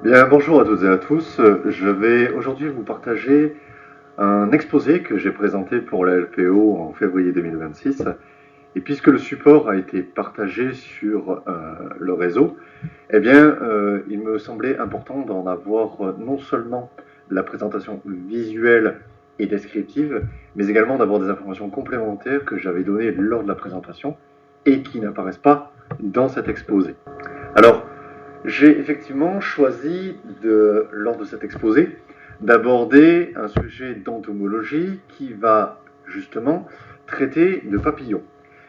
Bien, bonjour à toutes et à tous. Je vais aujourd'hui vous partager un exposé que j'ai présenté pour la LPO en février 2026. Et puisque le support a été partagé sur le réseau, il me semblait important d'en avoir non seulement la présentation visuelle et descriptive, mais également d'avoir des informations complémentaires que j'avais données lors de la présentation et qui n'apparaissent pas dans cet exposé. Alors, j'ai effectivement choisi, lors de cet exposé, d'aborder un sujet d'entomologie qui va justement traiter de papillons.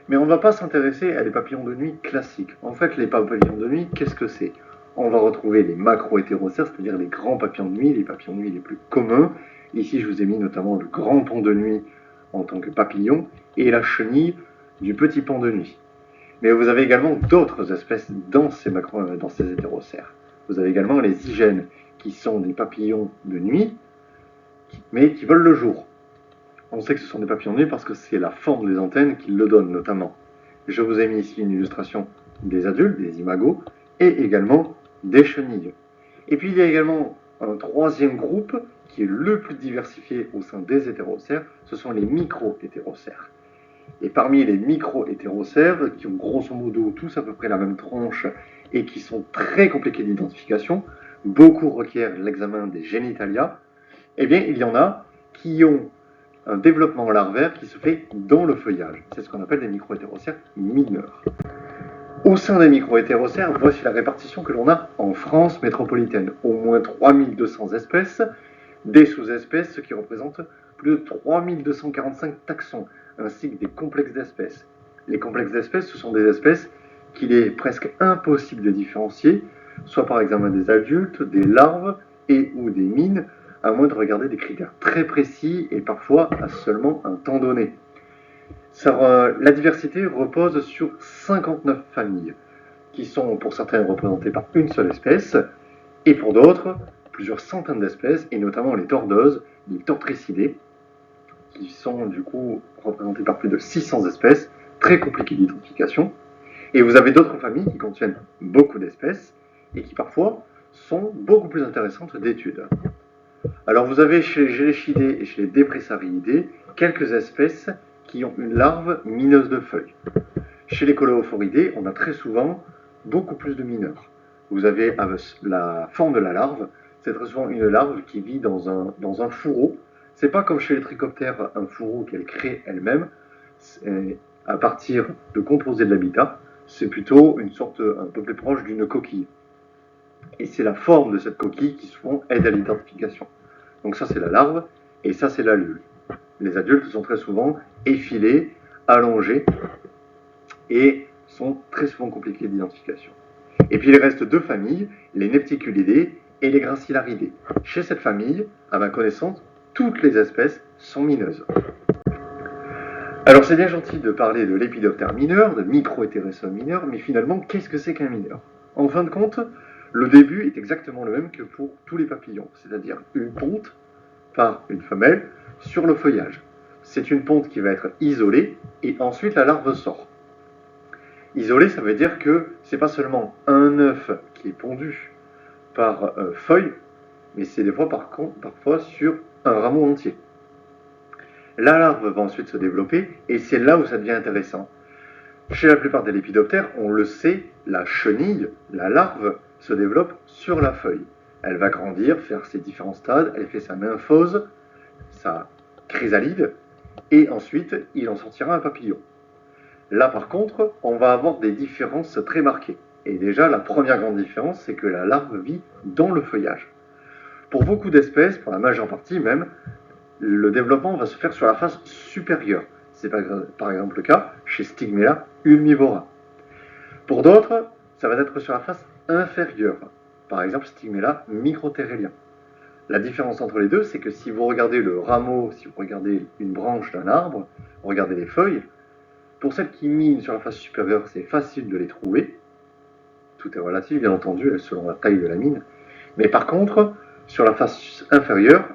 Mais on ne va pas s'intéresser à des papillons de nuit classiques. En fait, les papillons de nuit, qu'est-ce que c'est? On va retrouver les macro-hétérocères, c'est-à-dire les grands papillons de nuit, les papillons de nuit les plus communs. Ici, je vous ai mis notamment le grand pan de nuit en tant que papillon et la chenille du petit pan de nuit. Mais vous avez également d'autres espèces dans ces hétérocères. Vous avez également les hyènes, qui sont des papillons de nuit, mais qui volent le jour. On sait que ce sont des papillons de nuit parce que c'est la forme des antennes qui le donne notamment. Je vous ai mis ici une illustration des adultes, des imagos, et également des chenilles. Et puis il y a également un troisième groupe qui est le plus diversifié au sein des hétérocères, ce sont les micro-hétérocères. Et parmi les micro-hétérocères, qui ont grosso modo tous à peu près la même tronche et qui sont très compliqués d'identification, beaucoup requièrent l'examen des génitalia, il y en a qui ont un développement larvaire qui se fait dans le feuillage. C'est ce qu'on appelle des micro-hétérocères mineurs. Au sein des micro-hétérocères, voici la répartition que l'on a en France métropolitaine. Au moins 3200 espèces, des sous-espèces, ce qui représente plus de 3245 taxons, ainsi que des complexes d'espèces. Les complexes d'espèces, ce sont des espèces qu'il est presque impossible de différencier, soit par examen des adultes, des larves et ou des mines, à moins de regarder des critères très précis et parfois à seulement un temps donné. La diversité repose sur 59 familles, qui sont pour certaines représentées par une seule espèce, et pour d'autres, plusieurs centaines d'espèces, et notamment les tordeuses, les tortricidés, qui sont du coup représentées par plus de 600 espèces, très compliquées d'identification. Et vous avez d'autres familles qui contiennent beaucoup d'espèces, et qui parfois sont beaucoup plus intéressantes d'étude. Alors vous avez chez les Géléchidés et chez les Dépressariidés quelques espèces qui ont une larve mineuse de feuilles. Chez les Coléophoridés, on a très souvent beaucoup plus de mineurs. Vous avez la forme de la larve, c'est très souvent une larve qui vit dans un fourreau. C'est pas comme chez les trichoptères un fourreau qu'elle crée elle-même à partir de composés de l'habitat. C'est plutôt une sorte un peu plus proche d'une coquille. Et c'est la forme de cette coquille qui souvent aide à l'identification. Donc ça c'est la larve et ça c'est la lule. Les adultes sont très souvent effilés, allongés et sont très souvent compliqués d'identification. Et puis il reste deux familles, les Nepticulidés et les Gracilaridés. Chez cette famille, à ma connaissance, toutes les espèces sont mineuses. Alors c'est bien gentil de parler de lépidoptère mineur, de micro-hétérocère mineur, mais finalement, qu'est-ce que c'est qu'un mineur? En fin de compte, le début est exactement le même que pour tous les papillons, c'est-à-dire une ponte par une femelle sur le feuillage. C'est une ponte qui va être isolée et ensuite la larve sort. Isolé, ça veut dire que c'est pas seulement un œuf qui est pondu par feuille, mais c'est des fois parfois sur un rameau entier. La larve va ensuite se développer et c'est là où ça devient intéressant. Chez la plupart des lépidoptères, on le sait, la chenille, la larve, se développe sur la feuille. Elle va grandir, faire ses différents stades, elle fait sa nymphose, sa chrysalide, et ensuite il en sortira un papillon. Là par contre, on va avoir des différences très marquées. Et déjà, la première grande différence, c'est que la larve vit dans le feuillage. Pour beaucoup d'espèces, pour la majeure partie même, le développement va se faire sur la face supérieure. C'est par exemple le cas chez Stigmella ulmivora. Pour d'autres, ça va être sur la face inférieure. Par exemple Stigmella microterelia. La différence entre les deux, c'est que si vous regardez le rameau, si vous regardez une branche d'un arbre, regardez les feuilles, pour celles qui minent sur la face supérieure, c'est facile de les trouver. Tout est relatif, bien entendu, selon la taille de la mine. Mais par contre, sur la face inférieure,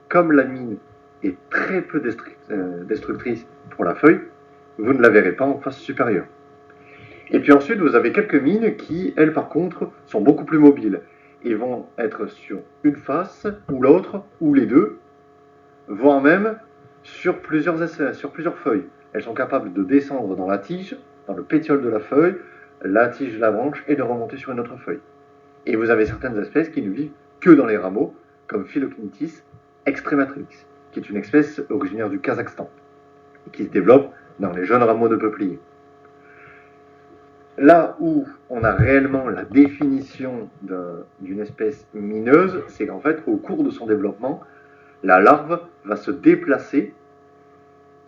comme la mine est très peu destructrice pour la feuille, vous ne la verrez pas en face supérieure. Et puis ensuite, vous avez quelques mines qui, elles, par contre, sont beaucoup plus mobiles. et vont être sur une face, ou l'autre, ou les deux, voire même sur plusieurs feuilles. Elles sont capables de descendre dans la tige, dans le pétiole de la feuille, la tige de la branche, et de remonter sur une autre feuille. Et vous avez certaines espèces qui ne vivent que dans les rameaux, comme Philocnitis extrematrix, qui est une espèce originaire du Kazakhstan, et qui se développe dans les jeunes rameaux de peuplier. Là où on a réellement la définition d'une espèce mineuse, c'est qu'en fait, au cours de son développement, la larve va se déplacer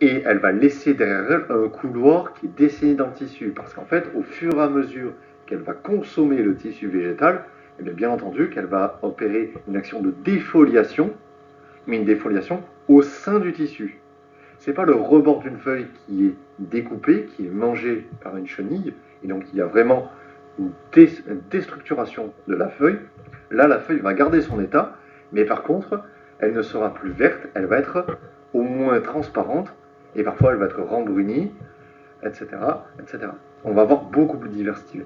et elle va laisser derrière elle un couloir qui est dessiné dans le tissu. Parce qu'en fait, au fur et à mesure qu'elle va consommer le tissu végétal, bien entendu qu'elle va opérer une action de défoliation, mais une défoliation au sein du tissu. Ce n'est pas le rebord d'une feuille qui est découpé, qui est mangé par une chenille, et donc il y a vraiment une déstructuration de la feuille. Là, la feuille va garder son état, mais par contre, elle ne sera plus verte, elle va être au moins transparente, et parfois elle va être rembrunie, etc., etc. On va avoir beaucoup plus divers styles.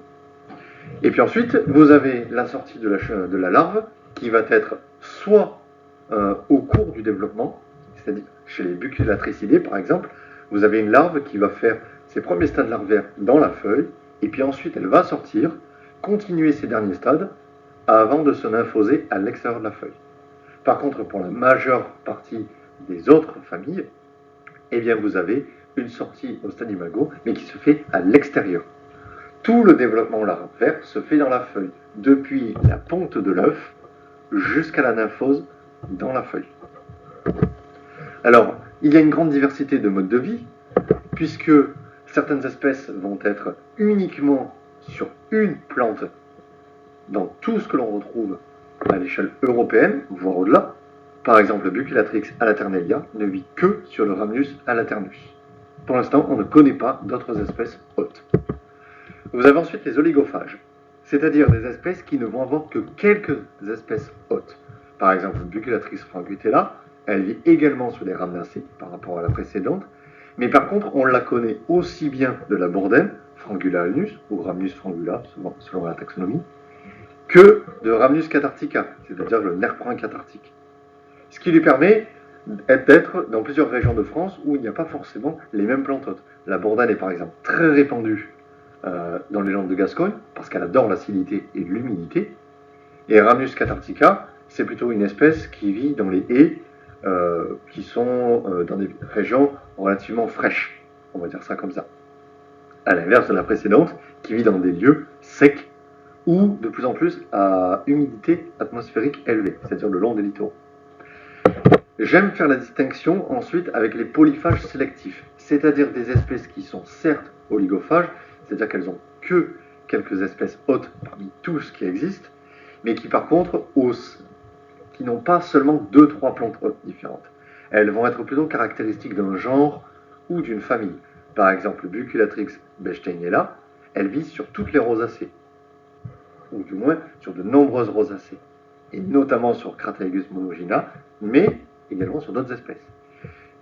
Et puis ensuite, vous avez la sortie de la larve, qui va être soit au cours du développement, c'est-à-dire chez les Buculatricidés par exemple, vous avez une larve qui va faire ses premiers stades larvaires dans la feuille, et puis ensuite elle va sortir, continuer ses derniers stades, avant de se nymphoser à l'extérieur de la feuille. Par contre, pour la majeure partie des autres familles, eh bien vous avez une sortie au stade imago, mais qui se fait à l'extérieur. Tout le développement larvaire se fait dans la feuille, depuis la ponte de l'œuf jusqu'à la nymphose dans la feuille. Alors, il y a une grande diversité de modes de vie, puisque certaines espèces vont être uniquement sur une plante dans tout ce que l'on retrouve à l'échelle européenne, voire au-delà. Par exemple, le Buculatrix alaternelia ne vit que sur le Rhamnus alaternus. Pour l'instant, on ne connaît pas d'autres espèces hôtes. Vous avez ensuite les oligophages, c'est-à-dire des espèces qui ne vont avoir que quelques espèces hôtes. Par exemple, Buculatrix frangutella, elle vit également sur les rhamnacées par rapport à la précédente, mais par contre, on la connaît aussi bien de la bourdelle, Frangula alnus, ou Rhamnus frangula, selon la taxonomie, que de Rhamnus cathartica, c'est-à-dire le nerprin cathartique. Ce qui lui permet d'être dans plusieurs régions de France où il n'y a pas forcément les mêmes plantes hôtes. La bourdelle est par exemple très répandue dans les Landes de Gascogne, parce qu'elle adore l'acidité et l'humidité. Et Rhamnus cathartica, c'est plutôt une espèce qui vit dans les haies, qui sont dans des régions relativement fraîches, on va dire ça comme ça. À l'inverse de la précédente, qui vit dans des lieux secs ou de plus en plus à humidité atmosphérique élevée, c'est-à-dire le long des littoraux. J'aime faire la distinction ensuite avec les polyphages sélectifs, c'est-à-dire des espèces qui sont certes oligophages, c'est-à-dire qu'elles ont que quelques espèces hôtes parmi tout ce qui existe, mais qui par contre qui n'ont pas seulement 2-3 plantes hôtes différentes. Elles vont être plutôt caractéristiques d'un genre ou d'une famille. Par exemple, Buculatrix bechsteinella, elle vit sur toutes les rosacées, ou du moins sur de nombreuses rosacées, et notamment sur Crataegus monogyna, mais également sur d'autres espèces.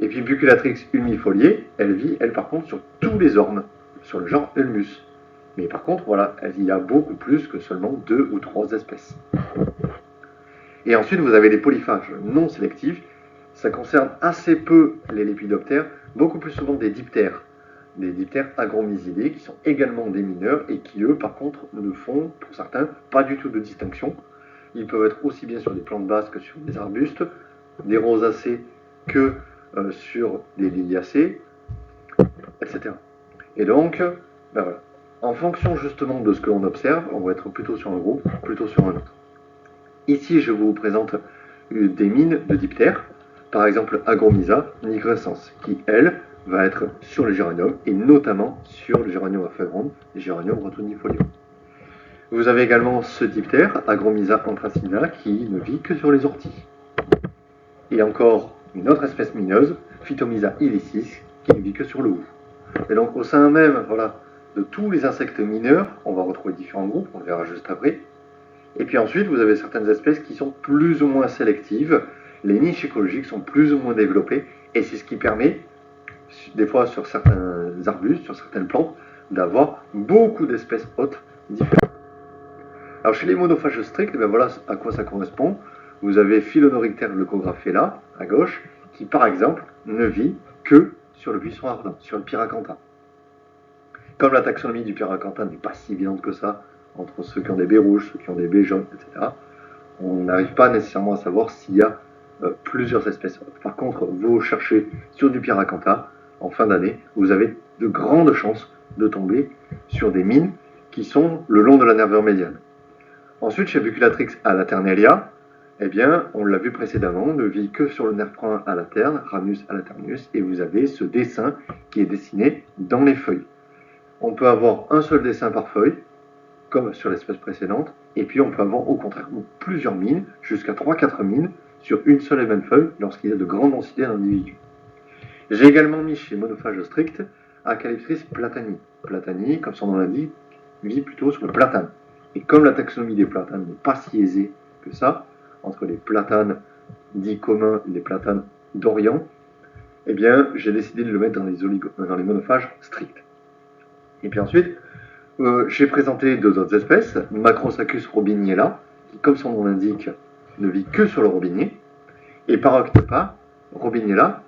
Et puis Buculatrix ulmifoliae, elle vit, elle par contre, sur tous les ormes, sur le genre Ulmus. Mais par contre, voilà, il y a beaucoup plus que seulement 2 ou 3 espèces. Et ensuite, vous avez les polyphages non sélectifs. Ça concerne assez peu les lépidoptères, beaucoup plus souvent des diptères agromysidés, qui sont également des mineurs et qui, eux, par contre, ne font, pour certains, pas du tout de distinction. Ils peuvent être aussi bien sur des plantes basses que sur des arbustes, des rosacées que sur des liliacées, etc. Et donc, ben voilà. En fonction justement de ce que l'on observe, on va être plutôt sur un groupe, plutôt sur un autre. Ici, je vous présente des mines de diptères, par exemple Agromysa nigrescens, qui, elle, va être sur les géraniums, et notamment sur le géranium à feuilles rondes, les géranium rotundifolium. Vous avez également ce diptère, Agromysa anthracina, qui ne vit que sur les orties. Et encore une autre espèce mineuse, Phytomysa illicis, qui ne vit que sur le hou. Et donc au sein même, voilà, de tous les insectes mineurs, on va retrouver différents groupes, on le verra juste après. Et puis ensuite, vous avez certaines espèces qui sont plus ou moins sélectives, les niches écologiques sont plus ou moins développées, et c'est ce qui permet, des fois sur certains arbustes, sur certaines plantes, d'avoir beaucoup d'espèces hôtes différentes. Alors chez les monophages stricts, ben voilà à quoi ça correspond. Vous avez Philonorictère leucographella à gauche, qui par exemple ne vit que sur le buisson ardent, sur le Pyracantha. Comme la taxonomie du Pyracantha n'est pas si évidente que ça, entre ceux qui ont des baies rouges, ceux qui ont des baies jaunes, etc., on n'arrive pas nécessairement à savoir s'il y a plusieurs espèces. Par contre, vous cherchez sur du Pyracantha, en fin d'année, vous avez de grandes chances de tomber sur des mines qui sont le long de la nervure médiane. Ensuite, chez Buculatrix alaternalia, eh bien, on l'a vu précédemment, on ne vit que sur le nerf prun alaterne, ramus alaternus, et vous avez ce dessin qui est dessiné dans les feuilles. On peut avoir un seul dessin par feuille, comme sur l'espèce précédente, et puis on peut avoir au contraire plusieurs mines, jusqu'à 3-4 mines, sur une seule et même feuille, lorsqu'il y a de grandes densités d'individus. J'ai également mis chez monophage strict Acalyptris platani. Platani, comme son nom l'indique, vit plutôt sur le platane. Et comme la taxonomie des platanes n'est pas si aisée que ça, entre les platanes dits communs et les platanes d'Orient, eh bien, j'ai décidé de le mettre dans les monophages stricts. Et puis ensuite, j'ai présenté deux autres espèces, Macrosacus robiniella, qui, comme son nom l'indique, ne vit que sur le robinier, et Paroctopa robiniella,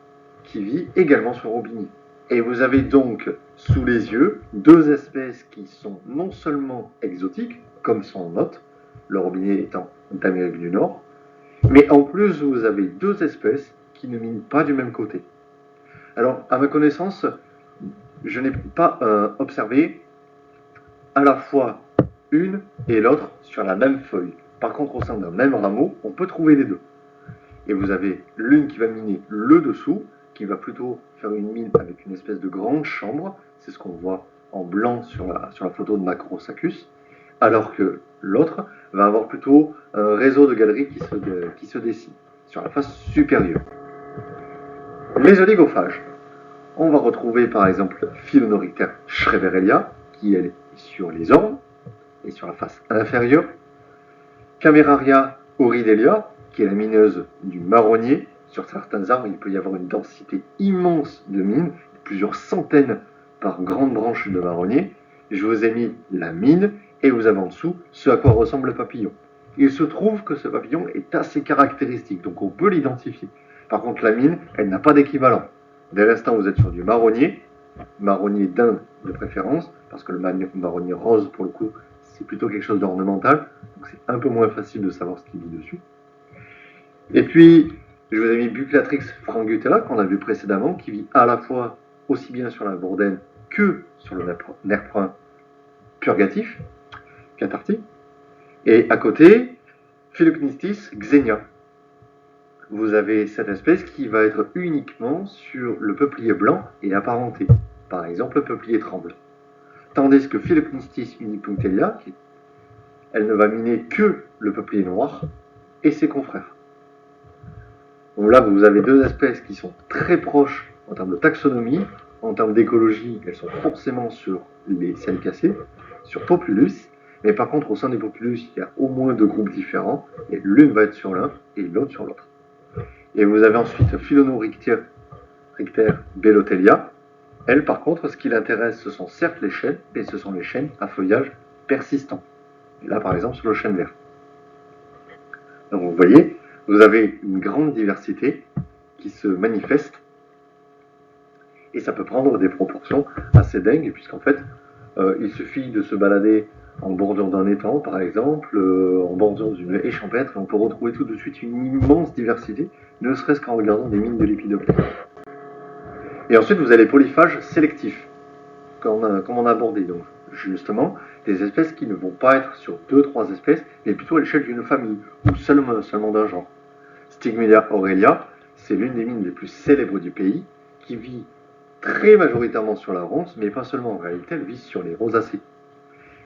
qui vit également sur le robinier. Et vous avez donc sous les yeux deux espèces qui sont non seulement exotiques, comme son hôte, le robinier étant d'Amérique du Nord, mais en plus vous avez deux espèces qui ne minent pas du même côté. Alors, à ma connaissance, je n'ai pas observé à la fois une et l'autre sur la même feuille. Par contre, au sein d'un même rameau, on peut trouver les deux. Et vous avez l'une qui va miner le dessous, qui va plutôt faire une mine avec une espèce de grande chambre, c'est ce qu'on voit en blanc sur la photo de Macrosacus, alors que l'autre va avoir plutôt un réseau de galeries qui se dessine sur la face supérieure. Les oligophages. On va retrouver par exemple Philonorictère schreberellia, qui elle est sur les ormes et sur la face inférieure, Cameraria oridelia, qui est la mineuse du marronnier. Sur certains arbres, il peut y avoir une densité immense de mines, plusieurs centaines par grande branche de marronnier. Je vous ai mis la mine et vous avez en dessous ce à quoi ressemble le papillon. Il se trouve que ce papillon est assez caractéristique, donc on peut l'identifier. Par contre, la mine, elle n'a pas d'équivalent. Dès l'instant où vous êtes sur du marronnier d'Inde de préférence, parce que le marronnier rose, pour le coup, c'est plutôt quelque chose d'ornemental, donc c'est un peu moins facile de savoir ce qu'il dit dessus. Et puis, je vous ai mis Buculatrix frangutella, qu'on a vu précédemment, qui vit à la fois aussi bien sur la bourdaine que sur le nerf prun purgatif, cathartique. Et à côté, Philocnistis xenia. Vous avez cette espèce qui va être uniquement sur le peuplier blanc et apparenté, par exemple le peuplier tremble. Tandis que Philocnistis unipunctelia, elle ne va miner que le peuplier noir et ses confrères. Donc là, vous avez deux espèces qui sont très proches en termes de taxonomie, en termes d'écologie, elles sont forcément sur les Salicacées, sur Populus, mais par contre, au sein des Populus, il y a au moins deux groupes différents, et l'une va être sur l'un et l'autre sur l'autre. Et vous avez ensuite Philonorictère bellotelia. Elle, par contre, ce qui l'intéresse, ce sont certes les chênes, mais ce sont les chênes à feuillage persistant. Et là, par exemple, sur le chêne vert. Donc, vous voyez, vous avez une grande diversité qui se manifeste, et ça peut prendre des proportions assez dingues, puisqu'en fait, il suffit de se balader en bordure d'un étang, par exemple, en bordure d'une haie champêtre, et on peut retrouver tout de suite une immense diversité, ne serait-ce qu'en regardant des mines de Lépidoptère. Et ensuite, vous avez les polyphages sélectifs, comme on a abordé. Donc, justement, des espèces qui ne vont pas être sur 2-3 espèces, mais plutôt à l'échelle d'une famille, ou seulement d'un genre. Stigmelia aurelia, c'est l'une des mines les plus célèbres du pays, qui vit très majoritairement sur la ronce, mais pas seulement, en réalité, elle vit sur les rosacées.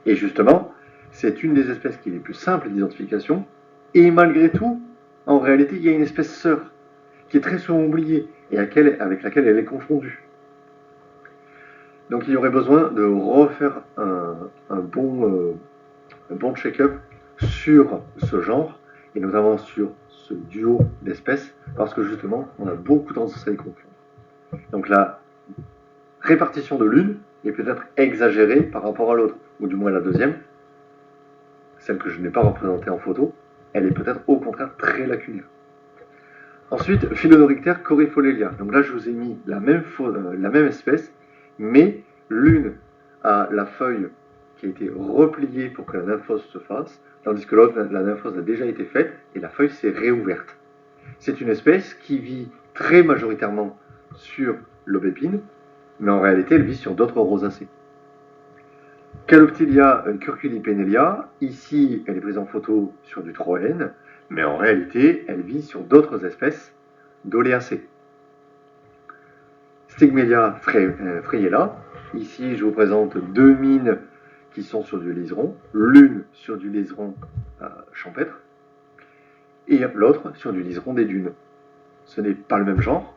Et justement, c'est une des espèces qui est les plus simples d'identification, et malgré tout, en réalité, il y a une espèce sœur, qui est très souvent oubliée, et avec laquelle elle est confondue. Donc il y aurait besoin de refaire un bon check-up sur ce genre, et notamment sur ce duo d'espèces, parce que justement, on a beaucoup tendance à les confondre. Donc la répartition de l'une est peut-être exagérée par rapport à l'autre, ou du moins la deuxième. celle que je n'ai pas représentée en photo, elle est peut-être au contraire très lacunaire. Ensuite, Philodorictère corypholélia. Donc là, je vous ai mis la même espèce, mais l'une a la feuille qui a été repliée pour que la nymphose se fasse, tandis que l'autre, la nymphose a déjà été faite et la feuille s'est réouverte. C'est une espèce qui vit très majoritairement sur l'aubépine, mais en réalité, elle vit sur d'autres rosacées. Caloptilia curculipennelia, ici, elle est prise en photo sur du troène, mais en réalité, elle vit sur d'autres espèces d'oléacées. Stigmelia freyella, ici, je vous présente deux mines qui sont sur du liseron, l'une sur du liseron champêtre, et l'autre sur du liseron des dunes. Ce n'est pas le même genre,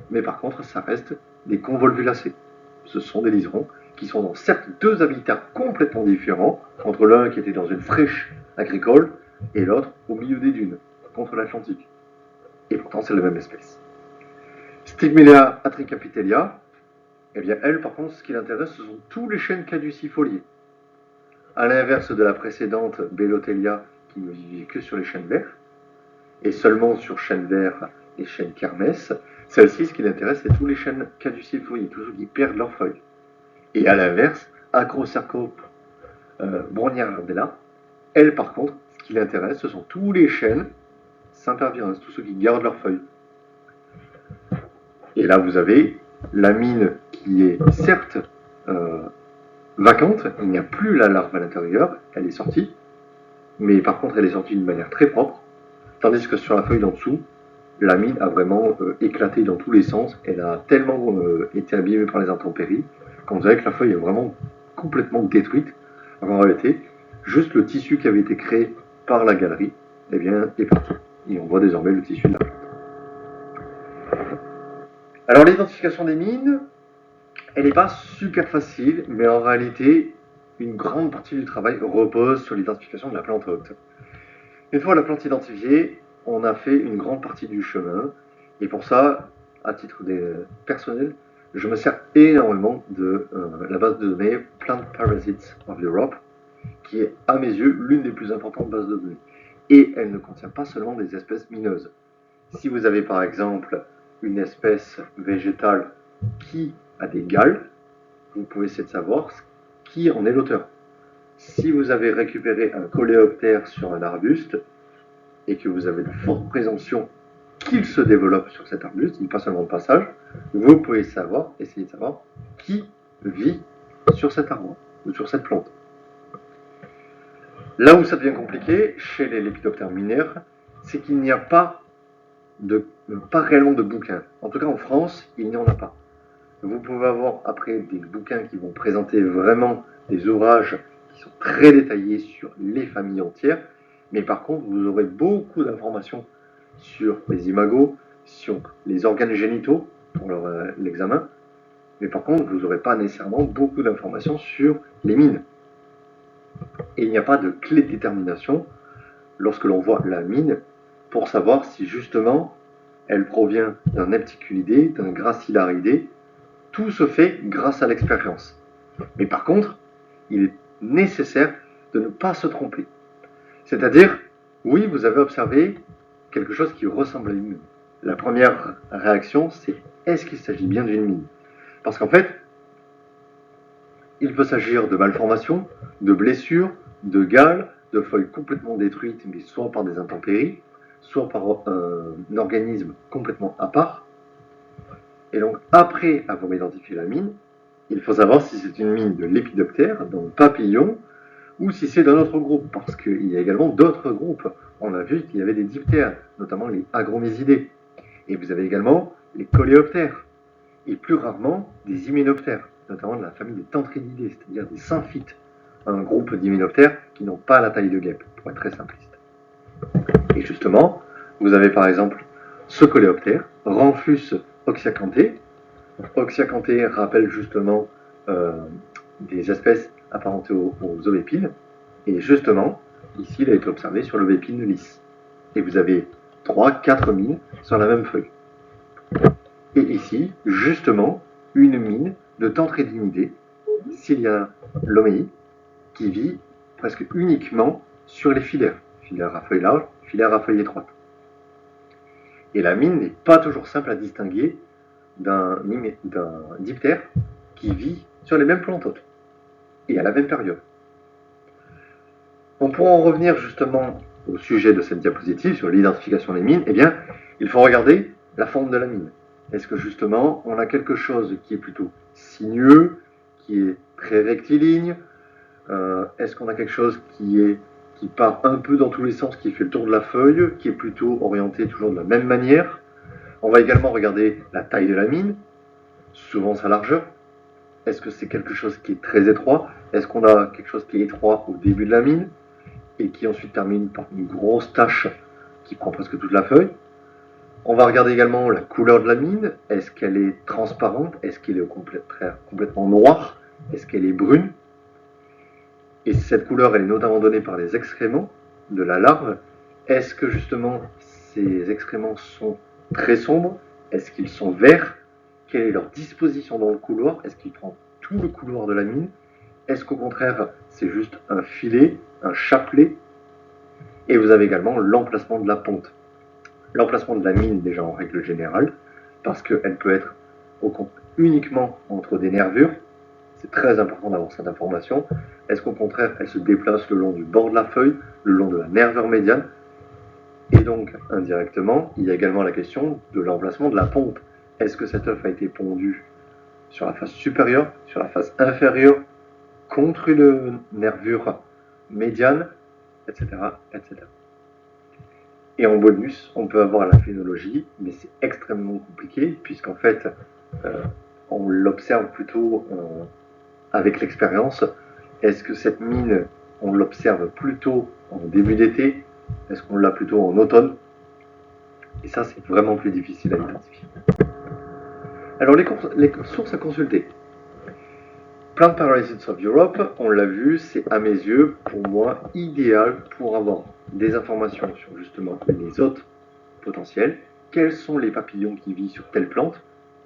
mais par contre, ça reste des convolvulacées. Ce sont des liserons qui sont dans certes deux habitats complètement différents, entre l'un qui était dans une friche agricole et l'autre au milieu des dunes, contre l'Atlantique. Et pourtant, c'est la même espèce. Stigmelia atricapitelia, eh bien, elle, par contre, ce qui l'intéresse, ce sont tous les chênes caducifoliés. À l'inverse de la précédente Bellotelia, qui ne vivait que sur les chênes verts, et seulement sur chênes verts et chênes kermès, celle-ci, ce qui l'intéresse, c'est tous les chênes caducifoliés, tous ceux qui perdent leurs feuilles. Et à l'inverse, Acrocercope broniardella, elle, par contre, ce qui l'intéresse, ce sont tous les chênes sempervirens, tous ceux qui gardent leurs feuilles. Et là, vous avez la mine qui est certes vacante, il n'y a plus la larve à l'intérieur, elle est sortie, mais par contre, elle est sortie d'une manière très propre, tandis que sur la feuille d'en dessous, la mine a vraiment éclaté dans tous les sens, elle a tellement été abîmée par les intempéries, qu'on dirait que la feuille est vraiment complètement détruite. En réalité, juste le tissu qui avait été créé par la galerie, eh bien, est parti. Et on voit désormais le tissu de la plante. Alors l'identification des mines, elle n'est pas super facile, mais en réalité, une grande partie du travail repose sur l'identification de la plante hôte. Une fois la plante identifiée, on a fait une grande partie du chemin, et pour ça, à titre personnel, je me sers énormément de la base de données Plant Parasites of Europe, qui est à mes yeux l'une des plus importantes bases de données. Et elle ne contient pas seulement des espèces mineuses. Si vous avez par exemple une espèce végétale qui a des galles, vous pouvez essayer de savoir qui en est l'auteur. Si vous avez récupéré un coléoptère sur un arbuste et que vous avez de fortes présomptions qu'il se développe sur cet arbuste, pas seulement de passage, vous pouvez essayer de savoir qui vit sur cet arbre ou sur cette plante. Là où ça devient compliqué chez les lépidoptères minaires, c'est qu'il n'y a pas réellement de bouquins. En tout cas en France, il n'y en a pas. Vous pouvez avoir après des bouquins qui vont présenter vraiment des ouvrages qui sont très détaillés sur les familles entières, mais par contre vous aurez beaucoup d'informations sur les imagos, sur les organes génitaux pour l'examen, mais par contre vous n'aurez pas nécessairement beaucoup d'informations sur les mines. Et il n'y a pas de clé de détermination lorsque l'on voit la mine pour savoir si justement elle provient d'un nepticulidé, d'un gracilaridé. Tout se fait grâce à l'expérience. Mais par contre, il est nécessaire de ne pas se tromper. C'est-à-dire, oui, vous avez observé quelque chose qui ressemble à une mine. La première réaction, c'est est-ce qu'il s'agit bien d'une mine? Parce qu'en fait, il peut s'agir de malformations, de blessures, de galles, de feuilles complètement détruites, mais soit par des intempéries, soit par un organisme complètement à part. Et donc, après avoir identifié la mine, il faut savoir si c'est une mine de lépidoptère, d'un papillon, ou si c'est d'un autre groupe, parce qu'il y a également d'autres groupes. On a vu qu'il y avait des diptères, notamment les agromysidés. Et vous avez également les coléoptères, et plus rarement des hyménoptères, notamment de la famille des tantrididés, c'est-à-dire des symphytes, un groupe d'hyménoptères qui n'ont pas la taille de guêpe, pour être très simpliste. Et justement, vous avez par exemple ce coléoptère, Ramphus oxyacanthe. Oxyacanthe rappelle justement des espèces apparentées aux aubépines. Et justement, ici, il a été observé sur l'aubépine lisse. Et vous avez 3-4 mines sur la même feuille. Et ici, justement, une mine de tantridinidés, Cilia lomei, qui vit presque uniquement sur les filaires à feuilles larges, filaires à feuilles étroites. Et la mine n'est pas toujours simple à distinguer d'un diptère qui vit sur les mêmes plantes hôtes et à la même période. On pourra en revenir justement au sujet de cette diapositive sur l'identification des mines. Eh bien, il faut regarder la forme de la mine. Est-ce que justement on a quelque chose qui est plutôt sinueux, qui est très rectiligne? Est-ce qu'on a quelque chose qui part un peu dans tous les sens, qui fait le tour de la feuille, qui est plutôt orienté toujours de la même manière? On va également regarder la taille de la mine, souvent sa largeur. Est-ce que c'est quelque chose qui est très étroit? Est-ce qu'on a quelque chose qui est étroit au début de la mine et qui ensuite termine par une grosse tache qui prend presque toute la feuille? On va regarder également la couleur de la mine. Est-ce qu'elle est transparente? Est-ce qu'elle est au contraire complètement noire? Est-ce qu'elle est brune? Et cette couleur, elle est notamment donnée par les excréments de la larve. Est-ce que justement ces excréments sont très sombres? Est-ce qu'ils sont verts? Quelle est leur disposition dans le couloir? Est-ce qu'ils prennent tout le couloir de la mine? Est-ce qu'au contraire, c'est juste un filet, un chapelet? Et vous avez également l'emplacement de la ponte. L'emplacement de la mine, déjà en règle générale, parce qu'elle peut être uniquement entre des nervures. C'est très important d'avoir cette information. Est-ce qu'au contraire, elle se déplace le long du bord de la feuille, le long de la nervure médiane? Et donc, indirectement, il y a également la question de l'emplacement de la ponte. Est-ce que cet œuf a été pondu sur la face supérieure, sur la face inférieure, contre une nervure médiane, etc., etc. Et en bonus, on peut avoir la phénologie, mais c'est extrêmement compliqué, puisqu'en fait, on l'observe plutôt avec l'expérience. Est-ce que cette mine, on l'observe plutôt en début d'été? Est-ce qu'on l'a plutôt en automne? Et ça, c'est vraiment plus difficile à identifier. Alors, les sources à consulter. Plant Parasites of Europe, on l'a vu, c'est à mes yeux, pour moi, idéal pour avoir des informations sur justement les hôtes potentiels, quels sont les papillons qui vivent sur telle plante,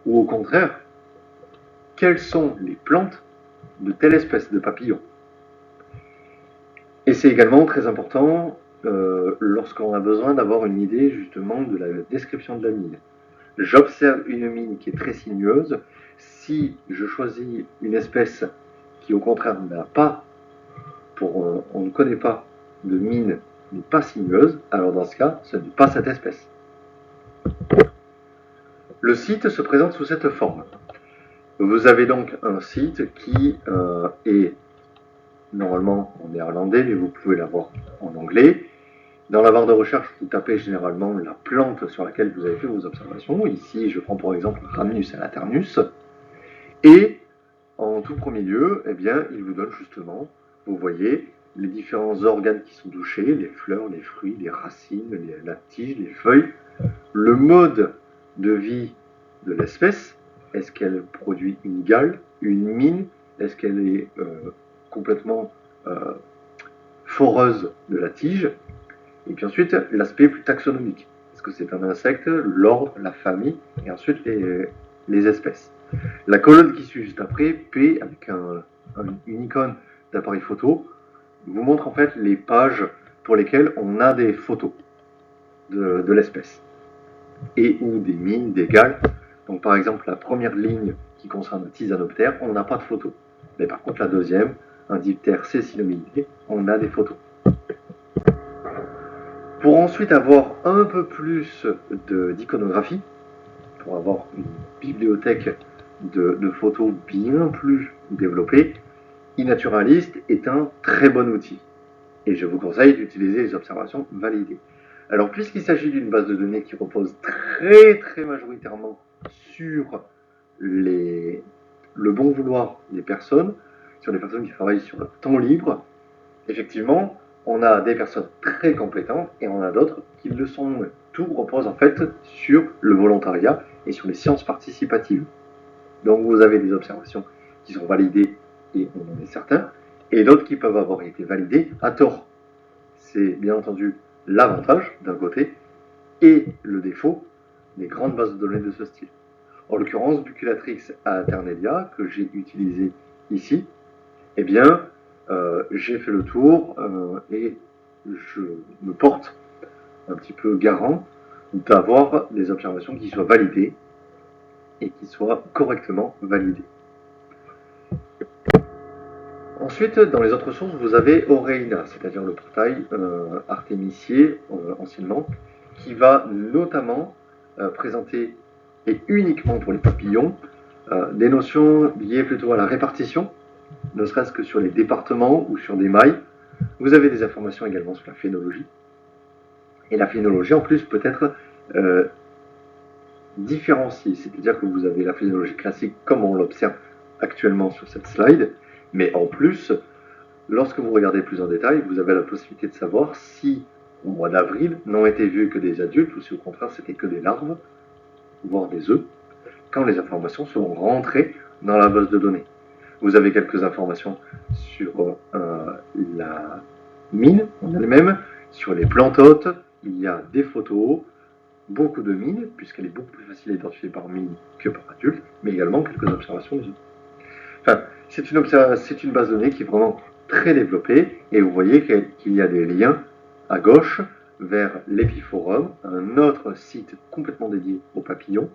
ou au contraire, quelles sont les plantes de telle espèce de papillon. Et c'est également très important lorsqu'on a besoin d'avoir une idée justement de la description de la mine. J'observe une mine qui est très sinueuse. Si je choisis une espèce qui au contraire n'a pas, on ne connaît pas de mine n'est pas sinueuse, alors dans ce cas, ce n'est pas cette espèce. Le site se présente sous cette forme. Vous avez donc un site qui est normalement en néerlandais, mais vous pouvez l'avoir en anglais. Dans la barre de recherche, vous tapez généralement la plante sur laquelle vous avez fait vos observations. Ici, je prends pour exemple Rhamnus alternus. Et en tout premier lieu, eh bien, il vous donne justement, vous voyez, les différents organes qui sont touchés, les fleurs, les fruits, les racines, la tige, les feuilles, le mode de vie de l'espèce. Est-ce qu'elle produit une gale, une mine? Est-ce qu'elle est complètement foreuse de la tige? Et puis ensuite, l'aspect plus taxonomique. Est-ce que c'est un insecte, l'ordre, la famille, et ensuite les espèces. La colonne qui suit juste après, P, avec une icône d'appareil photo, vous montre en fait les pages pour lesquelles on a des photos de l'espèce. Et ou des mines, des gales. Donc par exemple, la première ligne qui concerne un Tisanoptère, on n'a pas de photo. Mais par contre, la deuxième, un diptère cécinomyidé, on a des photos. Pour ensuite avoir un peu plus d'iconographie, pour avoir une bibliothèque de photos bien plus développée, iNaturalist est un très bon outil. Et je vous conseille d'utiliser les observations validées. Alors, puisqu'il s'agit d'une base de données qui repose très majoritairement sur le bon vouloir des personnes, sur les personnes qui travaillent sur le temps libre, effectivement, on a des personnes très compétentes et on a d'autres qui le sont moins. Tout repose en fait sur le volontariat et sur les sciences participatives. Donc vous avez des observations qui sont validées et on en est certain, et d'autres qui peuvent avoir été validées à tort. C'est bien entendu l'avantage d'un côté et le défaut des grandes bases de données de ce style. En l'occurrence, Buculatrix Aeternelia, que j'ai utilisé ici, eh bien, j'ai fait le tour et je me porte un petit peu garant d'avoir des observations qui soient validées et qui soient correctement validées. Ensuite, dans les autres sources, vous avez Oreina, c'est-à-dire le portail artémisier anciennement, qui va notamment présenter, et uniquement pour les papillons, des notions liées plutôt à la répartition, ne serait-ce que sur les départements ou sur des mailles. Vous avez des informations également sur la phénologie. Et la phénologie, en plus, peut être différenciée, c'est-à-dire que vous avez la phénologie classique comme on l'observe actuellement sur cette slide, mais en plus, lorsque vous regardez plus en détail, vous avez la possibilité de savoir si, au mois d'avril, n'ont été vus que des adultes ou si au contraire c'était que des larves, voire des œufs, quand les informations seront rentrées dans la base de données. Vous avez quelques informations sur la mine en elle-même, sur les plantes hôtes, il y a des photos, beaucoup de mines, puisqu'elle est beaucoup plus facile à identifier par mine que par adulte, mais également quelques observations des œufs. Enfin, c'est une base de données qui est vraiment très développée, et vous voyez qu'il y a des liens à gauche vers l'Epiforum, un autre site complètement dédié aux papillons,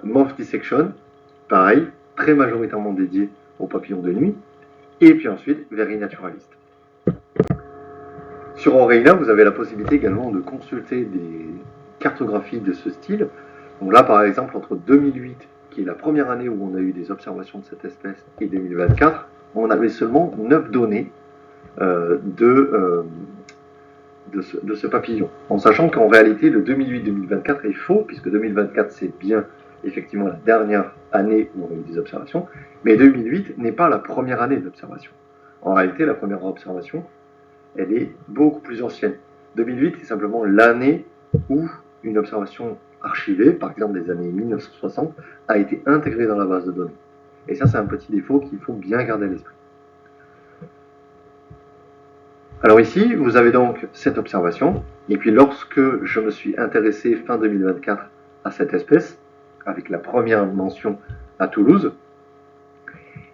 Moth Dissection, pareil, très majoritairement dédié aux papillons de nuit, et puis ensuite vers eNaturalist. Sur Oreina, vous avez la possibilité également de consulter des cartographies de ce style. Donc là, par exemple, entre 2008, qui est la première année où on a eu des observations de cette espèce, et 2024, on avait seulement 9 données de ce papillon. En sachant qu'en réalité, le 2008-2024 est faux, puisque 2024, c'est bien effectivement la dernière année où on a eu des observations, mais 2008 n'est pas la première année d'observation. En réalité, la première observation, elle est beaucoup plus ancienne. 2008 est simplement l'année où une observation archivée, par exemple des années 1960, a été intégrée dans la base de données. Et ça, c'est un petit défaut qu'il faut bien garder à l'esprit. Alors ici, vous avez donc cette observation, et puis lorsque je me suis intéressé fin 2024 à cette espèce, avec la première mention à Toulouse,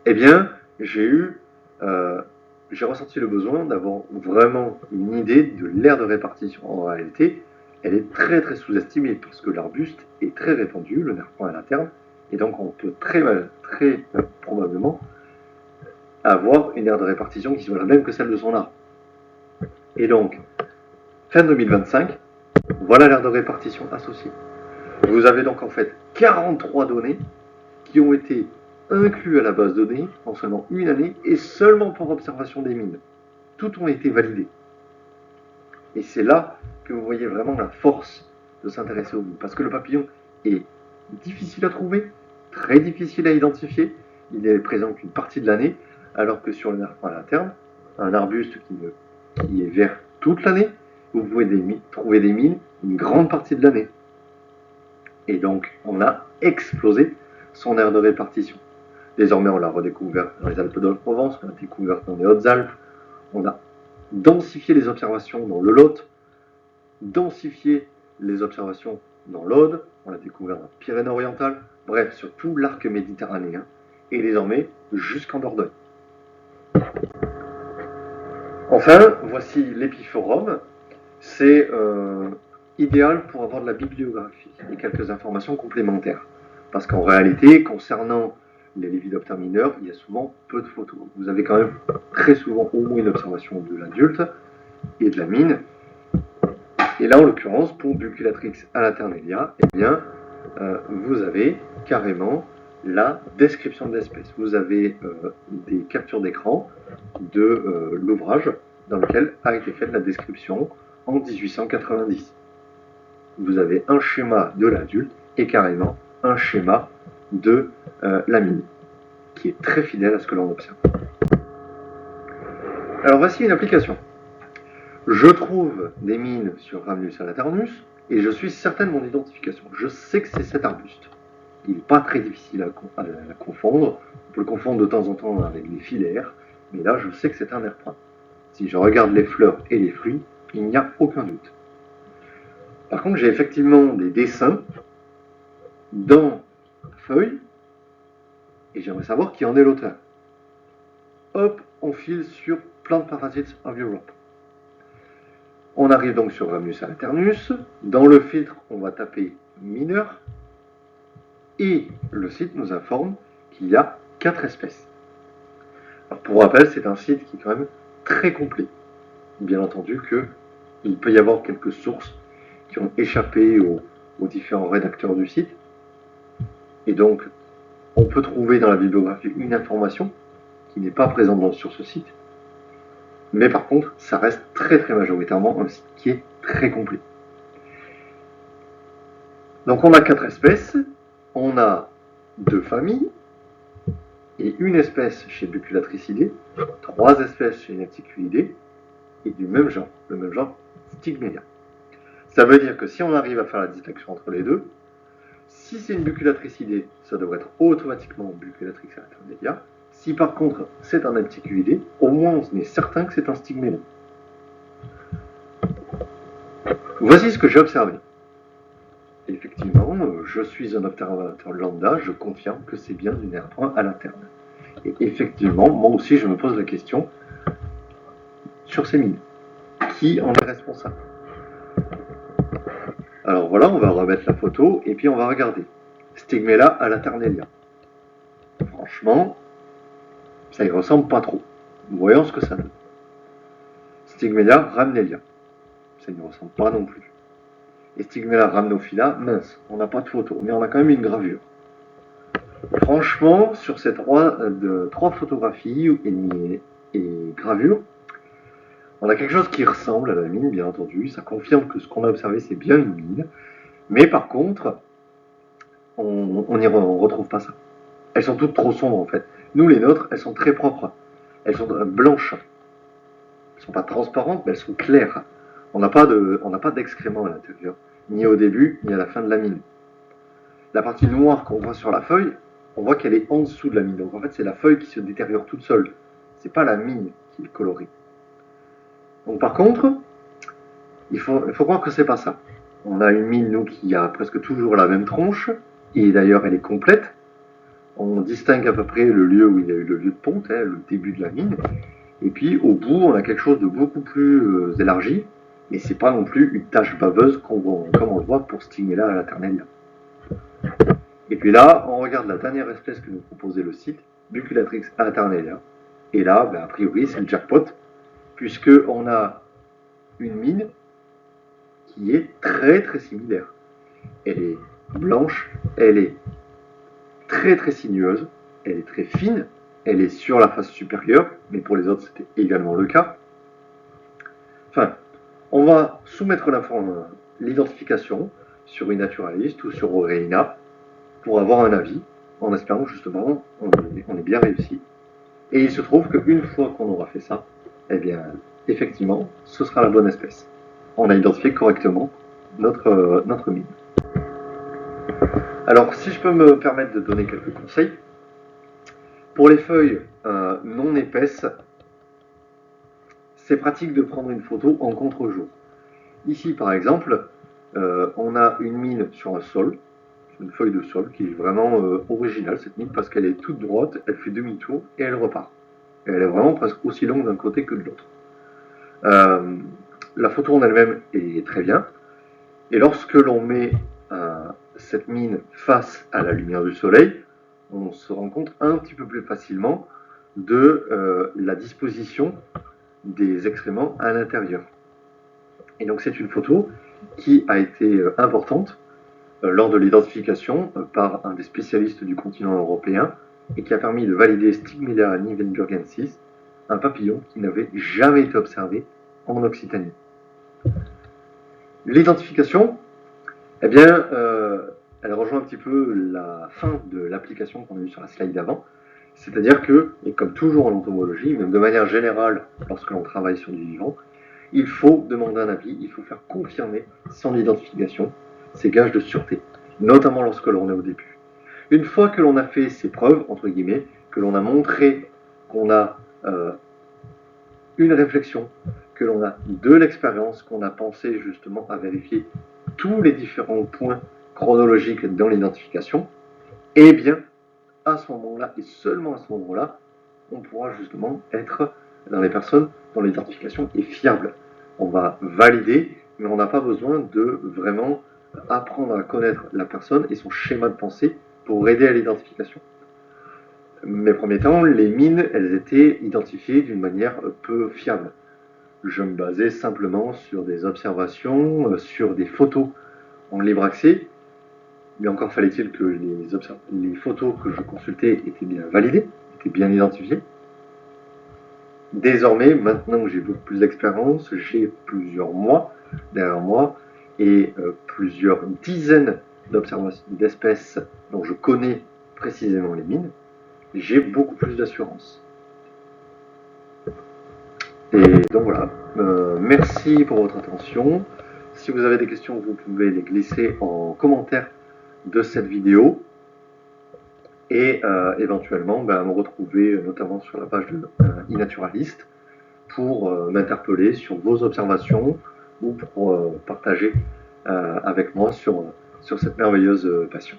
eh bien, j'ai ressenti le besoin d'avoir vraiment une idée de l'aire de répartition. En réalité, elle est très très sous-estimée parce que l'arbuste est très répandu, le nerf point à l'interne, et donc on peut très probablement avoir une aire de répartition qui soit la même que celle de son arbre. Et donc, fin 2025, voilà l'aire de répartition associée. Vous avez donc en fait 43 données qui ont été incluses à la base de données en seulement une année et seulement pour observation des mines. Toutes ont été validées. Et c'est là que vous voyez vraiment la force de s'intéresser aux mines. Parce que le papillon est difficile à trouver, très difficile à identifier. Il est présent qu'une partie de l'année, alors que sur le nerf point à l'interne, un arbuste qui est vert toute l'année, vous pouvez trouver des mines une grande partie de l'année. Et donc, on a explosé son aire de répartition. Désormais, on l'a redécouvert dans les Alpes de Haute-Provence, on l'a découvert dans les Hautes-Alpes, on a densifié les observations dans le Lot, densifié les observations dans l'Aude, on l'a découvert dans les Pyrénées-Orientales, bref, sur tout l'arc méditerranéen, et désormais jusqu'en Dordogne. Enfin, voici l'Epiforum. C'est idéal pour avoir de la bibliographie et quelques informations complémentaires. Parce qu'en réalité, concernant les lépidoptères mineurs, il y a souvent peu de photos. Vous avez quand même très souvent au moins une observation de l'adulte et de la mine. Et là, en l'occurrence, pour Buculatrix alaternelia, eh bien, vous avez carrément la description de l'espèce. Vous avez des captures d'écran de l'ouvrage dans lequel a été faite la description en 1890. Vous avez un schéma de l'adulte et carrément un schéma de la mine, qui est très fidèle à ce que l'on observe. Alors voici une application. Je trouve des mines sur Rhamnus alaternus et je suis certain de mon identification. Je sais que c'est cet arbuste. Il n'est pas très difficile à confondre. On peut le confondre de temps en temps avec les filaires, mais là je sais que c'est un nerf point. Si je regarde les fleurs et les fruits, il n'y a aucun doute. Par contre, j'ai effectivement des dessins dans la feuille et j'aimerais savoir qui en est l'auteur. Hop, on file sur Plant Parasites of Europe. On arrive donc sur Rhamnus alternus. Dans le filtre, on va taper mineur. Et le site nous informe qu'il y a 4 espèces. Alors pour rappel, c'est un site qui est quand même très complet. Bien entendu qu'il peut y avoir quelques sources qui ont échappé aux différents rédacteurs du site. Et donc, on peut trouver dans la bibliographie une information qui n'est pas présente sur ce site. Mais par contre, ça reste très majoritairement un site qui est très complet. Donc on a 4 espèces, on a 2 familles, et une espèce chez Buculatricidés, 3 espèces chez Nepticulidés, et du même genre, le même genre Stigmelia. Ça veut dire que si on arrive à faire la distinction entre les deux, si c'est une Buculatricidée, ça devrait être automatiquement Buculatrix alternalia. Si par contre c'est un Nepticulidé, au moins on est certain que c'est un Stigmelia. Voici ce que j'ai observé. Effectivement, je suis un observateur lambda, je confirme que c'est bien une R1 à l'interne. Et effectivement, moi aussi je me pose la question sur ces mines. Qui en est responsable? Alors voilà, on va remettre la photo et puis on va regarder. Stigmella à l'Aternelia. Franchement, ça y ressemble pas trop. Voyons ce que ça donne. Stigmella rhamnelia. Ça n'y ressemble pas non plus. Et Stigmella rhamnophila, mince, on n'a pas de photo, mais on a quand même une gravure. Franchement, sur ces trois photographies et gravures, on a quelque chose qui ressemble à la mine, bien entendu. Ça confirme que ce qu'on a observé, c'est bien une mine. Mais par contre, on n'y retrouve pas ça. Elles sont toutes trop sombres, en fait. Nous, les nôtres, elles sont très propres. Elles sont blanches. Elles ne sont pas transparentes, mais elles sont claires. On n'a pas d'excréments à l'intérieur, ni au début, ni à la fin de la mine. La partie noire qu'on voit sur la feuille, on voit qu'elle est en dessous de la mine. Donc en fait, c'est la feuille qui se détériore toute seule. C'est pas la mine qui est colorée. Donc par contre, il faut croire que c'est pas ça. On a une mine, nous, qui a presque toujours la même tronche, et d'ailleurs elle est complète. On distingue à peu près le lieu où il y a eu le lieu de ponte, le début de la mine. Et puis au bout, on a quelque chose de beaucoup plus élargi, mais c'est pas non plus une tache baveuse comme on le voit pour Stigmella à l'Aternelia. Et puis là, on regarde la dernière espèce que nous proposait le site, Buculatrix alternelia. Et là, a priori, c'est le jackpot, puisqu'on a une mine qui est très similaire. Elle est blanche, elle est très sinueuse, elle est très fine, elle est sur la face supérieure, mais pour les autres, c'était également le cas. Enfin, on va soumettre l'identification sur une naturaliste ou sur Oreina pour avoir un avis, en espérant justement on est bien réussi. Et il se trouve qu'une fois qu'on aura fait ça, eh bien, effectivement, ce sera la bonne espèce. On a identifié correctement notre mine. Alors, si je peux me permettre de donner quelques conseils, pour les feuilles non épaisses, c'est pratique de prendre une photo en contre-jour. Ici, par exemple, on a une mine sur un sol, une feuille de sol qui est vraiment originale, cette mine, parce qu'elle est toute droite, elle fait demi-tour et elle repart. Et elle est vraiment presque aussi longue d'un côté que de l'autre. La photo en elle-même est très bien. Et lorsque l'on met cette mine face à la lumière du soleil, on se rend compte un petit peu plus facilement de la disposition des excréments à l'intérieur. Et donc c'est une photo qui a été importante lors de l'identification par un des spécialistes du continent européen et qui a permis de valider Stigmella nivenburgensis, un papillon qui n'avait jamais été observé en Occitanie. L'identification, eh bien, elle rejoint un petit peu la fin de l'application qu'on a vue sur la slide d'avant, c'est-à-dire que, et comme toujours en entomologie, même de manière générale, lorsque l'on travaille sur du vivant, il faut demander un avis, il faut faire confirmer son identification, ses gages de sûreté, notamment lorsque l'on est au début. Une fois que l'on a fait ses preuves, entre guillemets, que l'on a montré qu'on a une réflexion, que l'on a de l'expérience, qu'on a pensé justement à vérifier tous les différents points chronologiques dans l'identification, eh bien, à ce moment-là, et seulement à ce moment-là, on pourra justement être dans les personnes dont l'identification est fiable. on va valider, mais on n'a pas besoin de vraiment apprendre à connaître la personne et son schéma de pensée pour aider à l'identification. Mes premiers temps, les mines, elles étaient identifiées d'une manière peu fiable. Je me basais simplement sur des observations, sur des photos en libre accès, mais encore fallait-il que les photos que je consultais étaient bien validées, étaient bien identifiées. Désormais, maintenant que j'ai beaucoup plus d'expérience, j'ai plusieurs mois derrière moi et plusieurs dizaines d'espèces dont je connais précisément les mines, j'ai beaucoup plus d'assurance. Et donc voilà, merci pour votre attention. Si vous avez des questions, vous pouvez les glisser en commentaire de cette vidéo et éventuellement me retrouver notamment sur la page de iNaturalist pour m'interpeller sur vos observations ou pour partager avec moi sur cette merveilleuse passion.